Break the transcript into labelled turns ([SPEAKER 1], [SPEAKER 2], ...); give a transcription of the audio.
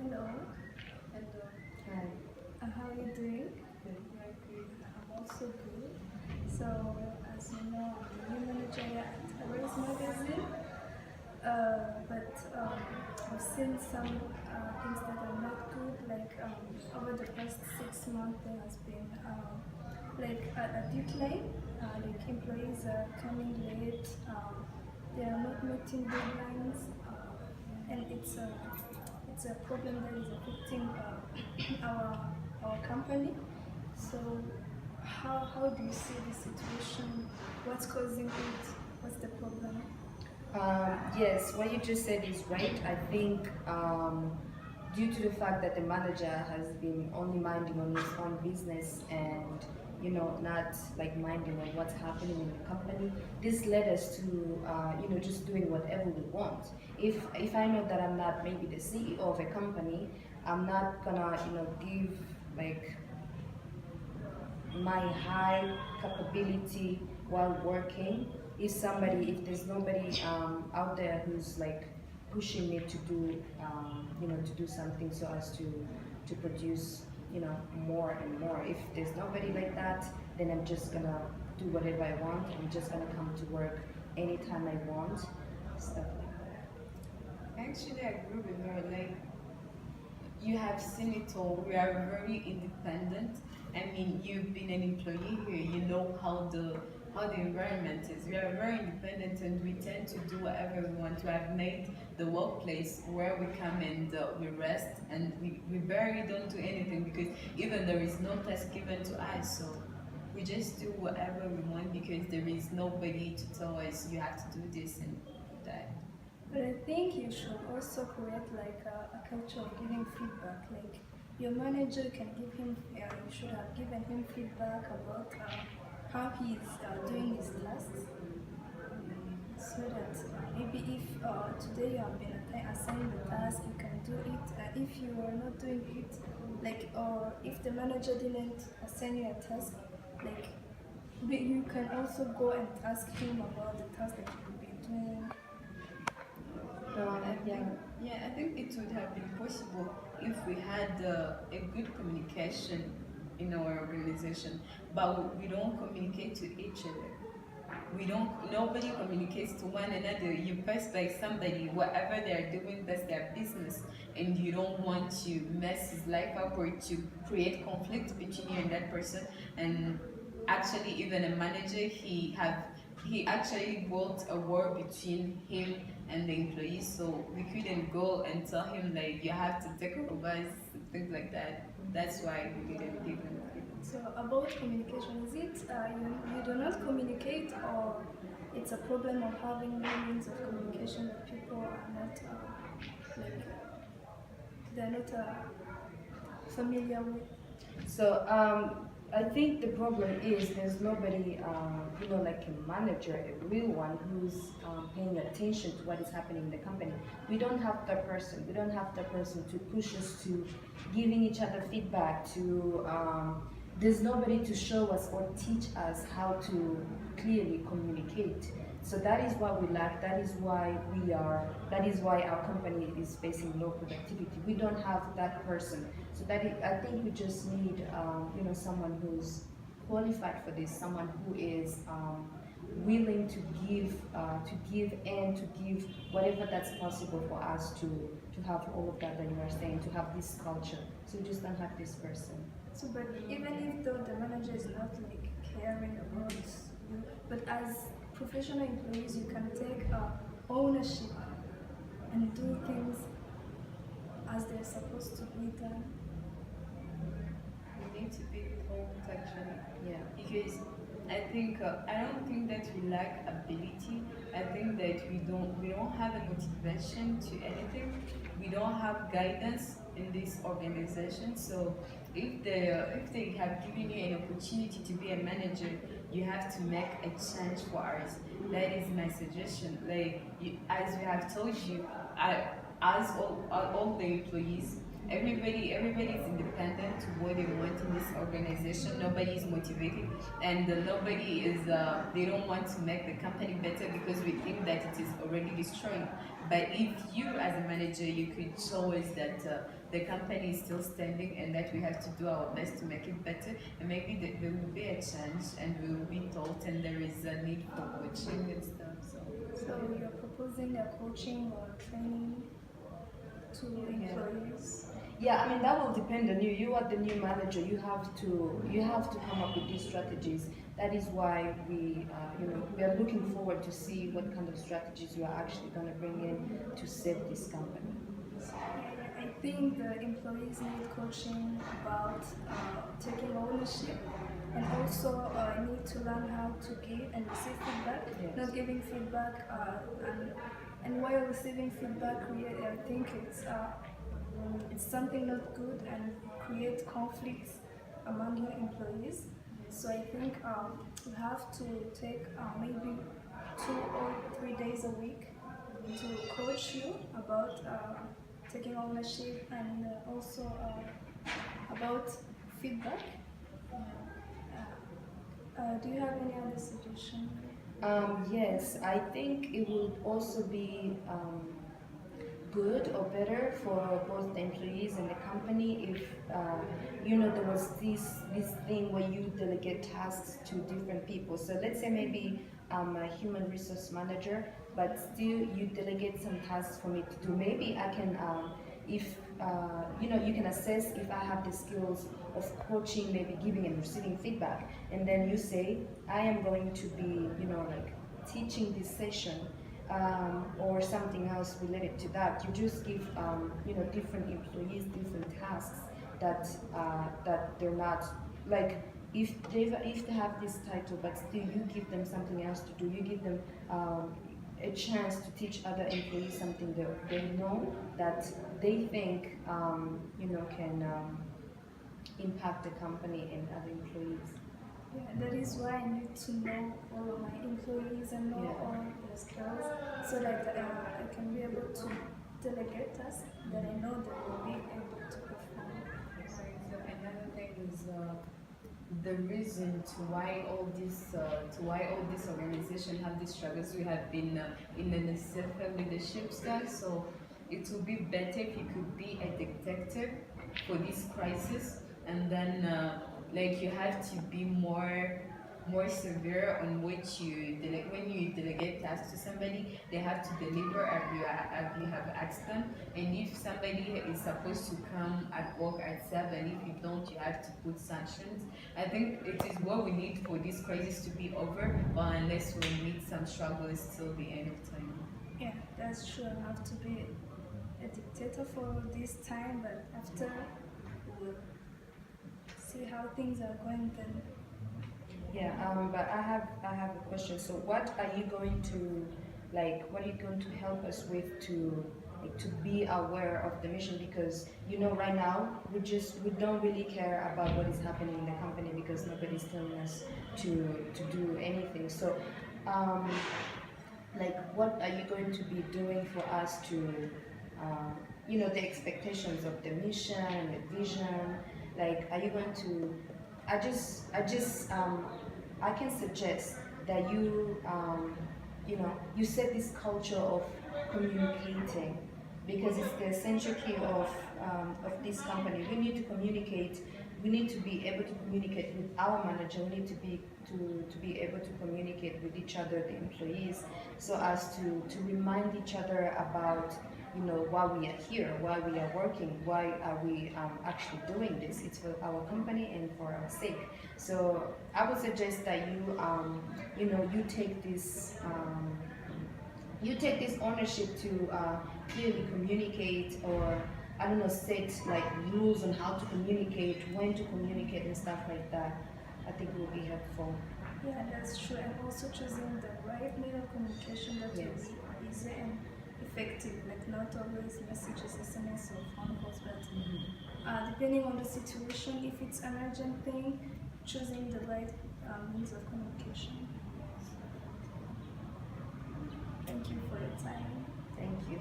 [SPEAKER 1] Hello.
[SPEAKER 2] Hello.
[SPEAKER 3] Hi.
[SPEAKER 1] How are you doing?
[SPEAKER 3] Good.
[SPEAKER 2] Yeah, good.
[SPEAKER 1] I'm also good. So, as you know, I'm the new manager here at Race Magazine. But I've seen some things that are not good. Like over the past 6 months, there has been like a decline. Like employees are coming late. They are not meeting deadlines, and it's a problem that is affecting our company. So, how do you see the situation? What's causing it? What's the problem?
[SPEAKER 3] Yes, what you just said is right. I think due to the fact that the manager has been only minding on his own business and not like minding on what's happening in the company, this led us to just doing whatever we want. If I know that I'm not maybe the CEO of a company, I'm not gonna give like my high capability while working. If there's nobody out there who's like pushing me to do to do something so as to produce more and more. If there's nobody like that, then I'm just gonna do whatever I want. I'm just gonna come to work anytime I want, stuff like that.
[SPEAKER 2] Actually, I agree with her. Like, you have seen it all. We are very independent. I mean, you've been an employee here. You know how the environment is. We are very independent, and we tend to do whatever we want. We have made the workplace where we come and we rest, and we barely don't do anything because even there is no task given to us. So we just do whatever we want because there is nobody to tell us you have to do this and that.
[SPEAKER 1] But I think you should also create like a culture of giving feedback. Like your manager can give him, you should have given him feedback about how he is doing his tasks, so that maybe if today you have been assigned the task, you can do it. If you are not doing it, like or if the manager didn't assign you a task, like you can also go and ask him about the task that you will be doing.
[SPEAKER 2] I
[SPEAKER 3] Yeah.
[SPEAKER 2] think, yeah, I think it would have been possible if we had a good communication in our organization, but we don't communicate to each other. Nobody communicates to one another. You pass by somebody, whatever they're doing, that's their business, and you don't want to mess his life up or to create conflict between you and that person. And actually, even a manager, he actually built a war between him and the employees, so we couldn't go and tell him like you have to take over us, things like that. That's why we didn't give him feedback.
[SPEAKER 1] So about communication, is it you do not communicate, or it's a problem of having no means of communication that people are not like they're not familiar with?
[SPEAKER 3] So I think the problem is there's nobody, like a manager, a real one who's paying attention to what is happening in the company. We don't have that person. We don't have that person to push us to giving each other feedback. There's nobody to show us or teach us how to clearly communicate. So that is what we lack. That is why that is why our company is facing low productivity. We don't have that person. So I think we just need, someone who's qualified for this, someone who is willing to give and to give whatever that's possible for us to have all of that you are saying, to have this culture. So we just don't have this person.
[SPEAKER 1] So, but even if though the manager is not like caring about you, but as professional employees, you can take ownership and do things as they're supposed to be done.
[SPEAKER 2] We need to be told actually.
[SPEAKER 3] Yeah.
[SPEAKER 2] Because I don't think that we lack ability. I think that we don't have a motivation to anything. We don't have guidance in this organization. So if they have given you an opportunity to be a manager, you have to make a change for us. That is my suggestion. Like as we have told you, as all the employees, Everybody is independent to what they want in this organization. Nobody is motivated, and nobody is. They don't want to make the company better because we think that it is already destroyed. But if you, as a manager, you could show us that the company is still standing and that we have to do our best to make it better, and maybe there will be a change, and we will be taught, and there is a need for coaching and stuff.
[SPEAKER 1] So you're proposing a coaching or training to employees?
[SPEAKER 3] Yeah, I mean that will depend on you. You are the new manager. You have to come up with these strategies. That is why we are looking forward to see what kind of strategies you are actually going to bring in to save this company.
[SPEAKER 1] I think the employees need coaching about taking ownership, and also need to learn how to give and receive feedback.
[SPEAKER 3] Yes.
[SPEAKER 1] Not giving feedback, and while receiving feedback, I think it's something not good and create conflicts among your employees. So I think you have to take maybe 2 or 3 days a week to coach you about taking ownership, and also about feedback. Do you have any other suggestion?
[SPEAKER 3] Yes, I think it would also be good or better for both the employees and the company if there was this thing where you delegate tasks to different people. So let's say maybe I'm a human resource manager, but still you delegate some tasks for me to do. Maybe I can if you can assess if I have the skills of coaching, maybe giving and receiving feedback, and then you say I am going to be like teaching this session, or something else related to that. You just give different employees different tasks that they're not like, if they have this title but still you give them something else to do. You give them a chance to teach other employees something that they know that they think can impact the company and other employees.
[SPEAKER 1] Yeah, that is why I need to know all of my employees and know all their skills, so that I can be able to delegate tasks that I know they will be able to perform.
[SPEAKER 2] Another thing is the reason to why all this organization have these struggles. We have been in an unsafe leadership style, so it would be better if you could be a detective for this crisis, and then like you have to be more severe on what you delegate. When you delegate tasks to somebody, they have to deliver as you have asked them. And if somebody is supposed to come at work at 7, if you don't, you have to put sanctions. I think it is what we need for this crisis to be over, or unless we meet some struggles till the end of time.
[SPEAKER 1] Yeah, that's true. I have to be a dictator for this time, but after we'll see how things are going then.
[SPEAKER 3] Yeah, but I have a question. So what are you going to help us with to be aware of the mission? Because right now we don't really care about what is happening in the company because nobody's telling us to do anything. So what are you going to be doing for us to the expectations of the mission and the vision? Like, are you going to I can suggest that you set this culture of communicating, because it's the essential key of this company. We need to communicate. We need to be able to communicate with our manager. We need to be able to communicate with each other, the employees, so as to remind each other about why we are here, why we are working, why are we actually doing this. It's for our company and for our sake. So I would suggest that you take this ownership to clearly communicate, or set like rules on how to communicate, when to communicate and stuff like that. I think will be helpful.
[SPEAKER 1] Yeah, that's true. And also choosing the right means of communication that will be easy and effective, like not always messages, SMS or phone calls, but depending on the situation, if it's an urgent thing, choosing the right means of communication. Thank you for your time.
[SPEAKER 3] Thank you.